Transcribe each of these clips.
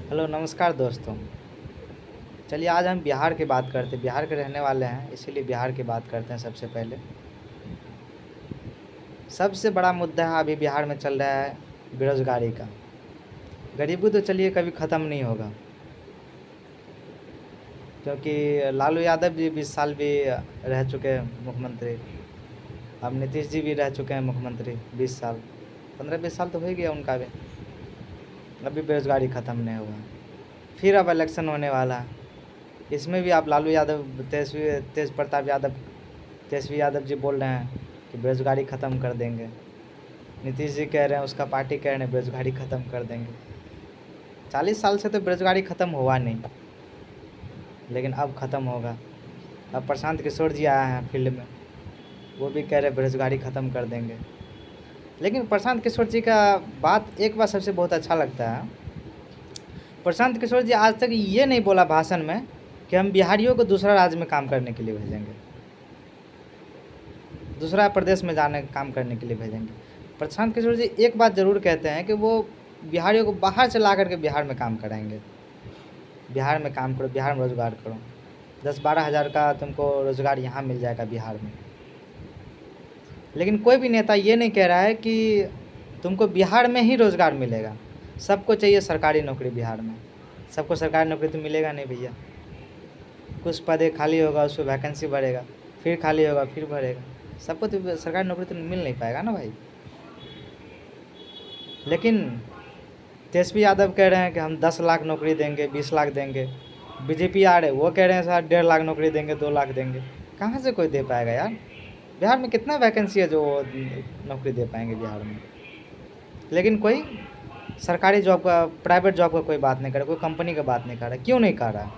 Hello नमस्कार दोस्तों। चलिए आज हम बिहार की बात करते हैं। बिहार के रहने वाले हैं इसीलिए बिहार की बात करते हैं। सबसे पहले सबसे बड़ा मुद्दा है अभी बिहार में चल रहा है बेरोज़गारी का। गरीबी तो चलिए कभी ख़त्म नहीं होगा, क्योंकि लालू यादव जी 20 साल भी रह चुके हैं मुख्यमंत्री। अब नीतीश जी भी रह चुके हैं मुख्यमंत्री 20 साल, 15-20 साल तो हो ही गया उनका भी। अभी बेरोज़गारी ख़त्म नहीं हुआ। फिर अब इलेक्शन होने वाला है, इसमें भी आप लालू यादव तेजस्वी यादव जी बोल रहे हैं कि बेरोज़गारी ख़त्म कर देंगे। नीतीश जी कह रहे हैं, उसका पार्टी कह रहे हैं बेरोज़गारी ख़त्म कर देंगे। 40 साल से तो बेरोज़गारी ख़त्म हुआ नहीं, लेकिन अब ख़त्म होगा। अब प्रशांत किशोर जी आए हैं फील्ड में, वो भी कह रहे हैं बेरोज़गारी ख़त्म कर देंगे। लेकिन प्रशांत किशोर जी का एक बात सबसे बहुत अच्छा लगता है, प्रशांत किशोर जी आज तक ये नहीं बोला भाषण में कि हम बिहारियों को दूसरा राज्य में काम करने के लिए भेजेंगे, दूसरा प्रदेश में जाने काम करने के लिए भेजेंगे। प्रशांत किशोर जी एक बात ज़रूर कहते हैं कि वो बिहारियों को बाहर से ला करके बिहार में काम कराएंगे। बिहार में काम करो, बिहार में रोज़गार करो, 10-12 हज़ार का तुमको रोज़गार यहाँ मिल जाएगा बिहार में। लेकिन कोई भी नेता ये नहीं कह रहा है कि तुमको बिहार में ही रोज़गार मिलेगा। सबको चाहिए सरकारी नौकरी बिहार में। सबको सरकारी नौकरी तो मिलेगा नहीं भैया। कुछ पद खाली होगा, उस पर वैकेंसी बढ़ेगा, फिर खाली होगा, फिर भरेगा। सबको तो सरकारी नौकरी तो मिल नहीं पाएगा ना भाई। लेकिन तेजस्वी यादव कह रहे हैं कि हम 10 लाख नौकरी देंगे, 20 लाख देंगे। बीजेपी आ रहे वो कह रहे हैं सर 1.5 लाख नौकरी देंगे, 2 लाख देंगे। कहाँ से कोई दे पाएगा यार? बिहार में कितना वैकेंसी है जो नौकरी दे पाएंगे बिहार में? लेकिन कोई सरकारी जॉब का, प्राइवेट जॉब का कोई बात नहीं कर रहा, कोई कंपनी का बात नहीं कर रहा। क्यों नहीं कर रहा?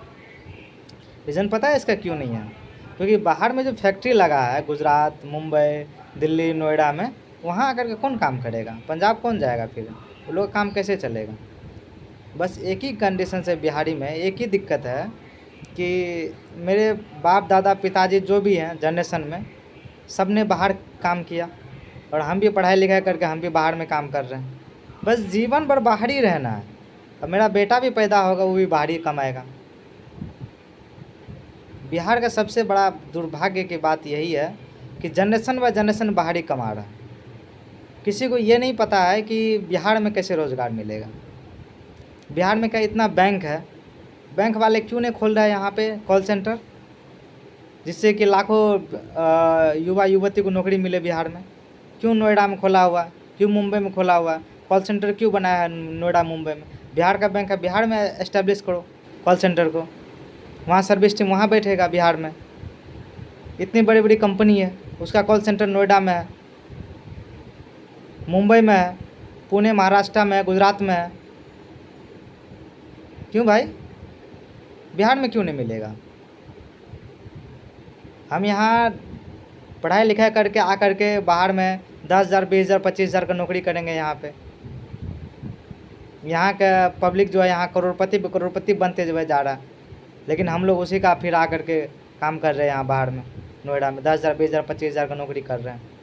रीज़न पता है इसका क्यों नहीं है? क्योंकि बाहर में जो फैक्ट्री लगा है गुजरात, मुंबई, दिल्ली, नोएडा में, वहाँ आकर के कौन काम करेगा? पंजाब कौन जाएगा? फिर वो लोग काम कैसे चलेगा? बस एक ही कंडीशन से बिहारी में एक ही दिक्कत है कि मेरे बाप दादा पिताजी जो भी हैं जनरेशन में, सब ने बाहर काम किया और हम भी पढ़ाई लिखाई करके हम भी बाहर में काम कर रहे हैं। बस जीवन भर बाहर ही रहना है। अब मेरा बेटा भी पैदा होगा, वो भी बाहर ही कमाएगा। बिहार का सबसे बड़ा दुर्भाग्य की बात यही है कि जनरेशन बाय जनरेशन बाहर ही कमा रहा है। किसी को ये नहीं पता है कि बिहार में कैसे रोज़गार मिलेगा। बिहार में क्या इतना बैंक है, बैंक वाले क्यों नहीं खोल रहा है यहाँ पे कॉल सेंटर, जिससे कि लाखों युवा युवती को नौकरी मिले बिहार में? क्यों नोएडा में खोला हुआ, क्यों मुंबई में खोला हुआ? कॉल सेंटर क्यों बनाया है नोएडा मुंबई में? बिहार का बैंक है, बिहार में एस्टेब्लिश करो कॉल सेंटर को, वहाँ सर्विस टीम वहाँ बैठेगा बिहार में। इतनी बड़ी बड़ी कंपनी है, उसका कॉल सेंटर नोएडा में है, मुंबई में है, पुणे महाराष्ट्र में है, गुजरात में है। क्यों भाई बिहार में क्यों नहीं मिलेगा? हम यहाँ पढ़ाई लिखाई करके आकर के बाहर में 10,000, 20,000, 25,000 का नौकरी करेंगे यहाँ पे। यहाँ का पब्लिक जो है यहाँ करोड़पति पे करोड़पति बनते जो है जा रहा है, लेकिन हम लोग उसी का फिर आकर के काम कर रहे हैं यहाँ बाहर में नोएडा में 10,000, 20,000, 25,000 का नौकरी कर रहे हैं।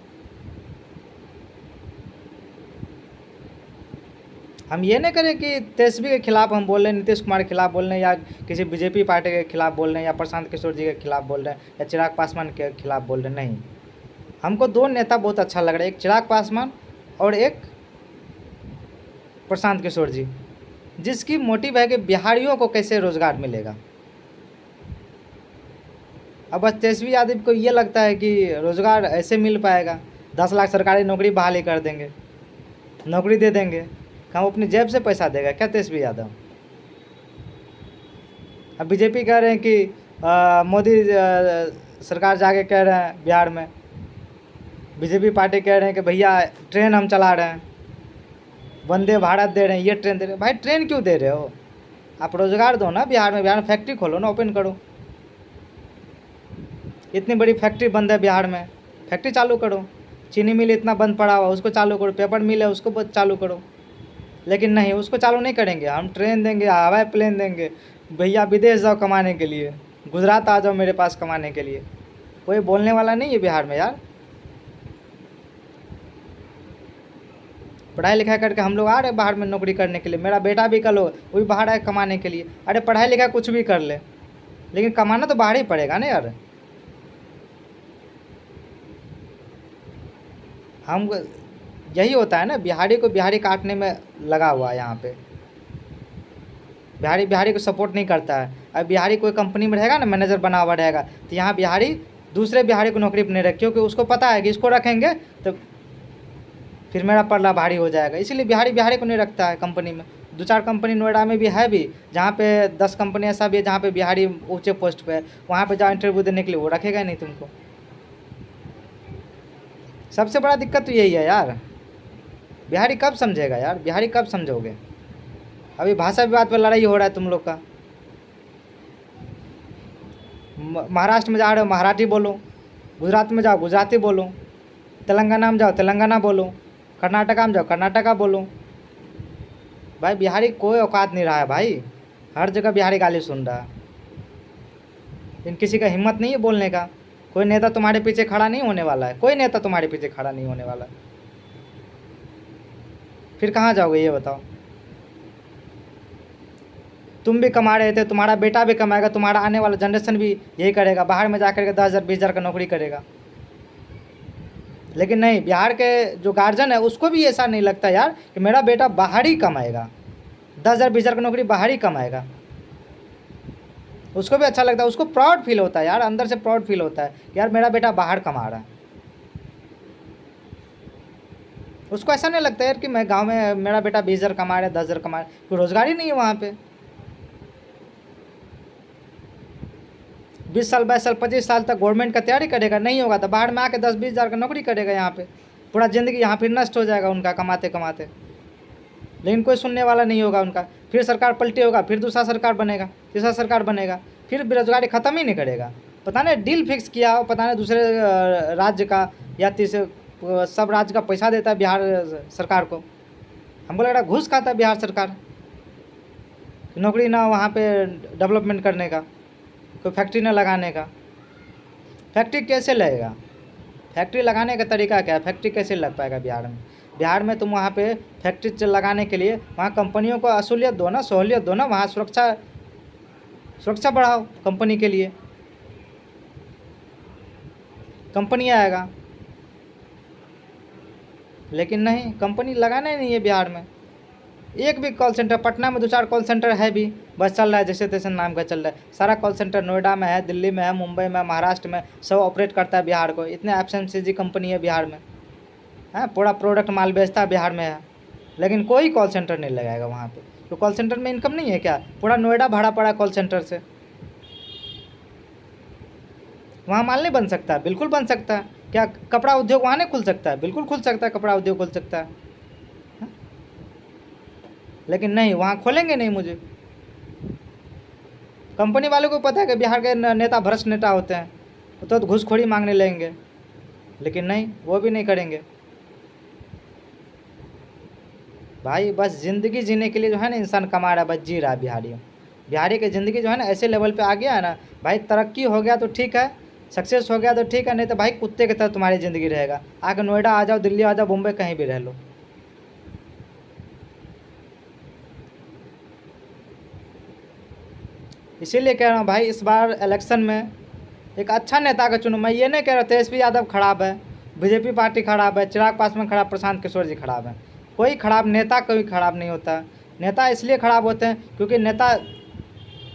हम ये नहीं करें कि तेजस्वी के खिलाफ़ हम बोल रहे हैं, नीतीश कुमार के खिलाफ़ बोल रहे हैं, या किसी बीजेपी पार्टी के खिलाफ़ बोल रहे हैं, या प्रशांत किशोर जी के खिलाफ़ बोल रहे हैं, या चिराग पासवान के खिलाफ़ बोल रहे हैं। नहीं, हमको 2 नेता बहुत अच्छा लग रहा है, एक चिराग पासवान और एक प्रशांत किशोर जी, जिसकी मोटिव है कि बिहारियों को कैसे रोज़गार मिलेगा। अब बस तेजस्वी यादव को ये लगता है कि रोज़गार ऐसे मिल पाएगा, 10 लाख सरकारी नौकरी बहाली कर देंगे, नौकरी दे देंगे, हम अपनी जेब से पैसा देगा क्या तेजस्वी यादव? अब बीजेपी कह रहे हैं कि मोदी सरकार जाके कह रहे हैं बिहार में, बीजेपी पार्टी कह रहे हैं कि भैया ट्रेन हम चला रहे हैं, वंदे भारत दे रहे हैं, ये ट्रेन दे रहे हैं। भाई ट्रेन क्यों दे रहे हो? आप रोज़गार दो ना बिहार में फैक्ट्री खोलो ना, ओपन करो। इतनी बड़ी फैक्ट्री बंद है बिहार में, फैक्ट्री चालू करो। चीनी मिल इतना बंद पड़ा हुआ, उसको चालू करो। पेपर मिल है, उसको चालू करो। लेकिन नहीं, उसको चालू नहीं करेंगे। हम ट्रेन देंगे, हवाई प्लेन देंगे, भैया विदेश जाओ कमाने के लिए, गुजरात आ जाओ मेरे पास कमाने के लिए। कोई बोलने वाला नहीं है बिहार में यार। पढ़ाई लिखाई करके हम लोग आ रहे बाहर में नौकरी करने के लिए। मेरा बेटा भी कल हो वो भी बाहर आए कमाने के लिए। अरे पढ़ाई लिखाई कुछ भी कर ले, लेकिन कमाना तो बाहर ही पड़ेगा ना यार। हम यही होता है ना, बिहारी को बिहारी काटने में लगा हुआ है यहाँ पे। बिहारी बिहारी को सपोर्ट नहीं करता है। अब बिहारी कोई कंपनी में रहेगा ना, मैनेजर बना हुआ रहेगा, तो यहाँ बिहारी दूसरे बिहारी को नौकरी पर नहीं रखे, क्योंकि उसको पता है कि इसको रखेंगे तो फिर मेरा पल्ला भारी हो जाएगा। इसीलिए बिहारी बिहारी को नहीं रखता है कंपनी में। 2-4 कंपनी नोएडा में भी है भी, जहाँ पे 10 कंपनी ऐसा भी है जहाँ पे बिहारी ऊँचे पोस्ट पे है। वहाँ पे जाओ इंटरव्यू देने के लिए, वो रखेगा ही नहीं तुमको। सबसे बड़ा दिक्कत तो यही है यार। बिहारी कब समझेगा यार, बिहारी कब समझोगे? अभी भाषा विवाद पर लड़ाई हो रहा है तुम लोग का। महाराष्ट्र में जा रहे हो मराठी बोलो, गुजरात में जाओ गुजराती बोलो, तेलंगाना में जाओ तेलंगाना बोलो, कर्नाटका में जाओ कर्नाटका बोलो। भाई बिहारी कोई औकात नहीं रहा है भाई, हर जगह बिहारी गाली सुन रहा है। इन किसी का हिम्मत नहीं है बोलने का। कोई नेता तुम्हारे पीछे खड़ा नहीं होने वाला है, कोई नेता तुम्हारे पीछे खड़ा नहीं होने वाला है। फिर कहाँ जाओगे ये बताओ? तुम भी कमा रहे थे, तुम्हारा बेटा भी कमाएगा, तुम्हारा आने वाला जनरेशन भी यही करेगा, बाहर में जाकर के 10,000 20,000 का नौकरी करेगा। लेकिन नहीं, बिहार के जो गार्जियन है उसको भी ऐसा नहीं लगता यार कि मेरा बेटा बाहर ही कमाएगा, 10,000 20,000 का नौकरी बाहर ही कमाएगा। उसको भी अच्छा लगता है, उसको प्राउड फील होता है यार, अंदर से प्राउड फील होता है कि यार मेरा बेटा बाहर कमा रहा है। उसको ऐसा नहीं लगता यार कि मैं गांव में मेरा बेटा 20,000 कमा रहा है, 10,000 कमा रहा है, कोई रोजगार ही नहीं है वहाँ पे। 20 साल 22 साल 25 साल तक गवर्नमेंट का तैयारी करेगा, नहीं होगा तो बाहर में आके 10-20 हज़ार का नौकरी करेगा यहाँ पे। पूरा ज़िंदगी यहाँ फिर नष्ट हो जाएगा उनका कमाते कमाते। लेकिन कोई सुनने वाला नहीं होगा उनका। फिर सरकार पलटी होगा, फिर दूसरा सरकार बनेगा, तीसरा सरकार बनेगा, फिर बेरोजगारी ख़त्म ही नहीं करेगा। पता नहीं डील फिक्स किया हो, पता नहीं दूसरे राज्य का या तीसरे सब राज्य का पैसा देता है बिहार सरकार को। हमको लग रहा है घूस खाता है बिहार सरकार, नौकरी ना वहाँ पे डेवलपमेंट करने का, कोई फैक्ट्री ना लगाने का। फैक्ट्री कैसे लगेगा? फैक्ट्री लगाने का तरीका क्या है? फैक्ट्री कैसे लग पाएगा बिहार में? बिहार में तुम वहाँ पे फैक्ट्री लगाने के लिए वहाँ कंपनियों को असुलियत दो ना, सहूलियत दो ना, वहाँ सुरक्षा बढ़ाओ कंपनी के लिए, कंपनी आएगा। लेकिन नहीं, कंपनी लगाना ही नहीं है बिहार में। एक भी कॉल सेंटर, पटना में 2-4 कॉल सेंटर है भी, बस चल रहा है जैसे तैसे नाम का चल रहा है। सारा कॉल सेंटर नोएडा में है, दिल्ली में है, मुंबई में, महाराष्ट्र में, सब ऑपरेट करता है बिहार को। इतने FMCG कंपनी है बिहार में, है, पूरा प्रोडक्ट माल बेचता है बिहार में है। लेकिन कोई कॉल सेंटर नहीं लगाएगा वहाँ पे। तो कॉल सेंटर में इनकम नहीं है क्या? पूरा नोएडा भरा पड़ा कॉल सेंटर से। वहाँ माल नहीं बन सकता? बिल्कुल बन सकता है। क्या कपड़ा उद्योग वहाँ नहीं खुल सकता है? बिल्कुल खुल सकता है, कपड़ा उद्योग खुल सकता है। लेकिन नहीं, वहाँ खोलेंगे नहीं। मुझे कंपनी वालों को पता है कि बिहार के नेता भ्रष्ट नेता होते हैं, तो घूसखोरी मांगने लगेंगे। लेकिन नहीं, वो भी नहीं करेंगे भाई। बस ज़िंदगी जीने के लिए जो है ना इंसान कमा रहा है, बस जी रहा है। बिहारी की ज़िंदगी जो है ना ऐसे लेवल पे आ गया है ना भाई, तरक्की हो गया तो ठीक है, सक्सेस हो गया तो ठीक है, नहीं तो भाई कुत्ते की तरह तुम्हारी ज़िंदगी रहेगा। आके नोएडा आ जाओ, दिल्ली आ जाओ, मुंबई कहीं भी रह लो। इसीलिए कह रहा हूँ भाई, इस बार इलेक्शन में एक अच्छा नेता का चुनो। मैं ये नहीं कह रहा तेजस्वी यादव खराब है, बीजेपी पार्टी खराब है, चिराग पासवान खराब, प्रशांत किशोर जी खराब है। कोई खराब नेता कोई खराब नहीं होता। नेता इसलिए खराब होते हैं क्योंकि नेता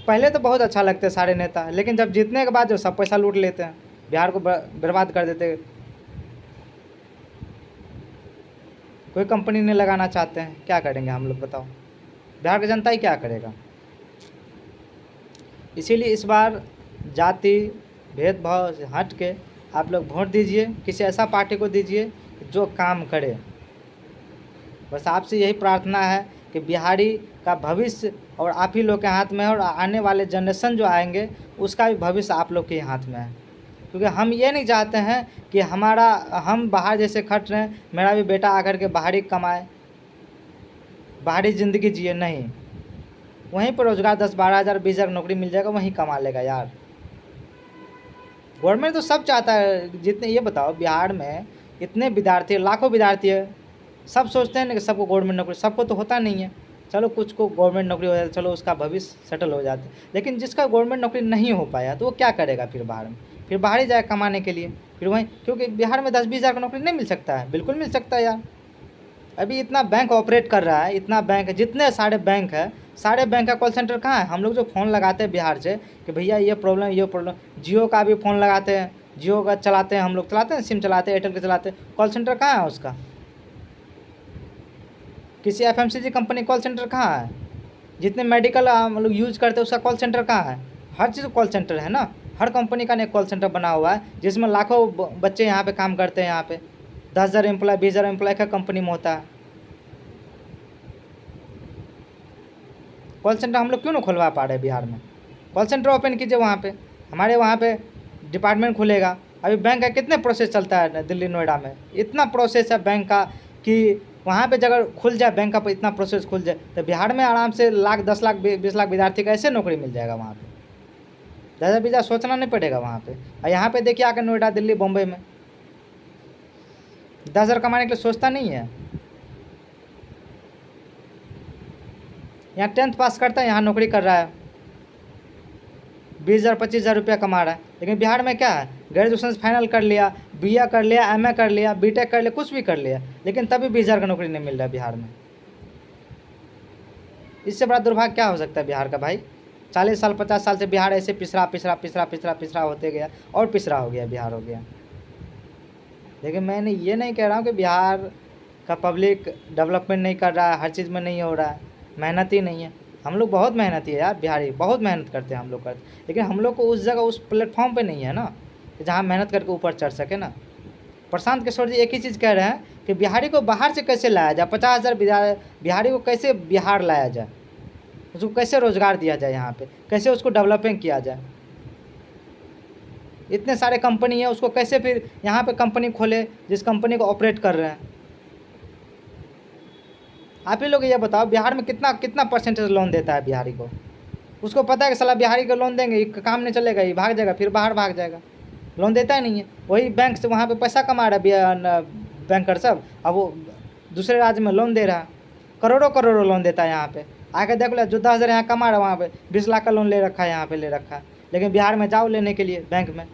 पहले तो बहुत अच्छा लगते हैं सारे नेता, लेकिन जब जीतने के बाद जो सब पैसा लूट लेते हैं, बिहार को बर्बाद कर देते। कोई कंपनी नहीं लगाना चाहते हैं, क्या करेंगे हम लोग बताओ? बिहार की जनता ही क्या करेगा? इसीलिए इस बार जाति भेदभाव से हट के आप लोग वोट दीजिए, किसी ऐसा पार्टी को दीजिए जो काम करे। बस आपसे यही प्रार्थना है कि बिहारी का भविष्य और आप ही लोग के हाथ में है, और आने वाले जनरेशन जो आएंगे उसका भी भविष्य आप लोग के हाथ में है। क्योंकि हम ये नहीं चाहते हैं कि हम बाहर जैसे खट रहे हैं, मेरा भी बेटा आकर के बाहर ही कमाए, बाहरी ज़िंदगी जिए। नहीं, वहीं पर रोज़गार 10-12 हज़ार 20,000 नौकरी मिल जाएगा, वहीं कमा लेगा यार। गवर्नमेंट तो सब चाहता है। जितने, ये बताओ बिहार में इतने विद्यार्थी, लाखों विद्यार्थी है, सब सोचते हैं ना कि सबको गवर्नमेंट नौकरी, सबको तो होता नहीं है। चलो कुछ को गवर्नमेंट नौकरी हो जाती है, चलो उसका भविष्य सेटल हो जाता है, लेकिन जिसका गवर्नमेंट नौकरी नहीं हो पाया तो वो क्या करेगा फिर बाहर में? फिर बाहर ही जाए कमाने के लिए, फिर वहीं, क्योंकि बिहार में 10-20 हज़ार का नौकरी नहीं मिल सकता है, बिल्कुल मिल सकता है यार। अभी इतना बैंक ऑपरेट कर रहा है, इतना बैंक है, जितने सारे बैंक है, सारे बैंक का कॉल सेंटर कहाँ है? हम लोग जो फ़ोन लगाते हैं बिहार से कि भैया ये प्रॉब्लम, जियो का भी फ़ोन लगाते हैं, जियो का चलाते हैं, हम लोग चलाते हैं, सिम चलाते हैं, एयरटेल का चलाते हैं, कॉल सेंटर कहाँ है उसका? किसी FMCG कंपनी कॉल सेंटर कहाँ है? जितने मेडिकल हम लोग यूज़ करते हैं उसका कॉल सेंटर कहाँ है? हर चीज़ कॉल सेंटर है ना, हर कंपनी का एक कॉल सेंटर बना हुआ है जिसमें लाखों बच्चे यहाँ पे काम करते हैं। यहाँ पे 10,000 एम्प्लॉय, 20,000 एम्प्लॉय का कंपनी में होता है कॉल सेंटर। हम लोग क्यों ना खुलवा पा रहे बिहार में? कॉल सेंटर ओपन कीजिए वहाँ पे, हमारे वहाँ पे डिपार्टमेंट खुलेगा। अभी बैंक का कितने प्रोसेस चलता है दिल्ली नोएडा में, इतना प्रोसेस है बैंक का कि वहाँ पे अगर खुल जाए बैंक का, इतना प्रोसेस खुल जाए तो बिहार में आराम से लाख, 10 लाख, 20 लाख विद्यार्थी का ऐसे नौकरी मिल जाएगा वहाँ पे। ज़्यादा बीजा सोचना नहीं पड़ेगा वहाँ पे। और यहाँ पे देखिए आकर नोएडा, दिल्ली, बॉम्बे में 10,000 कमाने के लिए सोचता नहीं है। यहाँ 10th पास करता है, यहाँ नौकरी कर रहा है, 20,000 25,000 रुपया कमा रहा है। लेकिन बिहार में क्या है, ग्रेजुएशन फाइनल कर लिया, BA कर लिया, MA कर लिया, BTech कर लिया, कुछ भी कर लिया, लेकिन तभी 20,000 का नौकरी नहीं मिल रहा है बिहार में। इससे बड़ा दुर्भाग्य क्या हो सकता है बिहार का भाई? 40 साल 50 साल से बिहार ऐसे पिछड़ा होते गया, और पिछड़ा हो गया बिहार हो गया। लेकिन मैंने ये नहीं कह रहा हूँ कि बिहार का पब्लिक डेवलपमेंट नहीं कर रहा है, हर चीज़ में नहीं हो रहा है, मेहनत ही नहीं है। हम लोग बहुत मेहनती है यार, बिहारी बहुत मेहनत करते हैं हम लोग करते, लेकिन हम लोग को उस जगह, उस प्लेटफॉर्म पे नहीं है ना कि जहाँ मेहनत करके ऊपर चढ़ सके ना। प्रशांत किशोर जी एक ही चीज़ कह रहे हैं कि बिहारी को बाहर से कैसे लाया जाए, 50,000 बिहारी को कैसे बिहार लाया जाए, उसको कैसे रोज़गार दिया जाए, यहाँ पे कैसे उसको डेवलपिंग किया जाए। इतने सारे कंपनी है, उसको कैसे फिर यहाँ पे कंपनी खोले जिस कंपनी को ऑपरेट कर रहे हैं। आप ही लोग ये बताओ बिहार में कितना कितना परसेंटेज लोन देता है बिहारी को? उसको पता है कि साला बिहारी को लोन देंगे, काम नहीं चलेगा, ये भाग जाएगा, फिर बाहर भाग जाएगा, लोन देता ही नहीं है। वही बैंक से वहाँ पे पैसा कमा रहा है बैंकर सब, अब वो दूसरे राज्य में लोन दे रहा है, करोड़ों करोड़ों लोन देता है यहाँ पे। आके देख लो, जो 10,000 यहाँ कमा रहा है वहाँ पे 20 लाख का लोन ले रखा है, यहाँ पे ले रखा है। लेकिन बिहार में जाओ लेने के लिए बैंक में,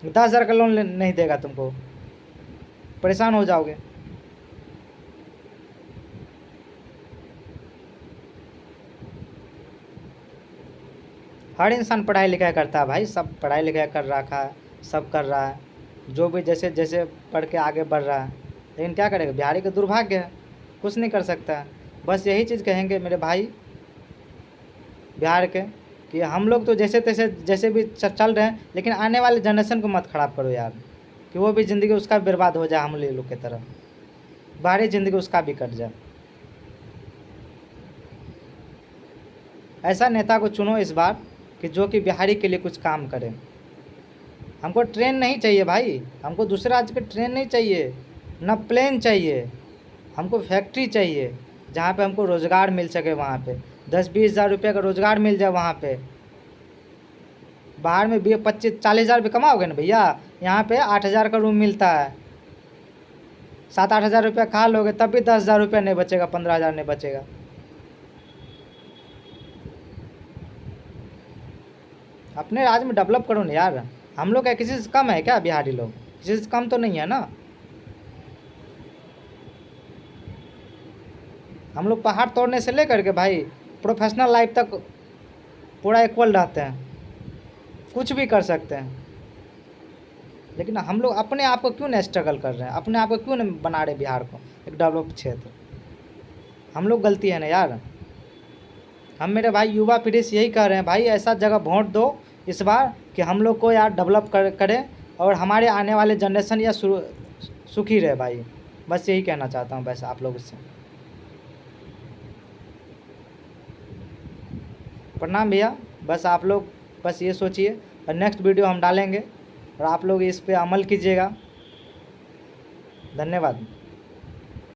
10,000 का लोन नहीं देगा तुमको, परेशान हो जाओगे। हर इंसान पढ़ाई लिखाई करता है भाई, सब पढ़ाई लिखाई कर रखा है, सब कर रहा है, जो भी जैसे जैसे पढ़ के आगे बढ़ रहा है। लेकिन क्या करेगा, बिहारी का दुर्भाग्य है, कुछ नहीं कर सकता है। बस यही चीज़ कहेंगे मेरे भाई बिहार के कि हम लोग तो जैसे तैसे जैसे भी चल रहे हैं, लेकिन आने वाले जनरेशन को मत ख़राब करो यार, कि वो भी ज़िंदगी उसका बर्बाद हो जाए हम लोग की तरह, बाहरी ज़िंदगी उसका भी कट जाए। ऐसा नेता को चुनो इस बार कि जो कि बिहारी के लिए कुछ काम करे। हमको ट्रेन नहीं चाहिए भाई, हमको दूसरे राज्य के ट्रेन नहीं चाहिए, न प्लेन चाहिए, हमको फैक्ट्री चाहिए जहाँ पे हमको रोज़गार मिल सके। वहाँ पे 10-20 हज़ार रुपये का रोज़गार मिल जाए वहाँ पे। बाहर में 25-40 हज़ार रुपये कमाओगे ना भैया, यहाँ पे 8,000 का रूम मिलता है, 7-8 हज़ार रुपया खा लोगे तब भी 10,000 रुपया नहीं बचेगा, 15,000 नहीं बचेगा। अपने राज्य में डेवलप करो ना यार। हम लोग क्या किसी से कम है क्या? बिहारी लोग किसी से कम तो नहीं है ना। हम लोग पहाड़ तोड़ने से लेकर के भाई प्रोफेशनल लाइफ तक पूरा इक्वल रहते हैं, कुछ भी कर सकते हैं। लेकिन हम लोग अपने आप को क्यों नहीं स्ट्रगल कर रहे हैं, अपने आप को क्यों नहीं बना रहे बिहार को एक डेवलप क्षेत्र? हम लोग गलती है ना यार। हम मेरे भाई युवा पीढ़ी से यही कह रहे हैं भाई, ऐसा जगह वोट दो इस बार कि हम लोग को यार डेवलप करें और हमारे आने वाले जनरेशन या सुखी रहे भाई। बस यही कहना चाहता हूँ बस आप लोग से। प्रणाम भैया। बस आप लोग बस ये सोचिए और नेक्स्ट वीडियो हम डालेंगे और आप लोग इस पे अमल कीजिएगा। धन्यवाद।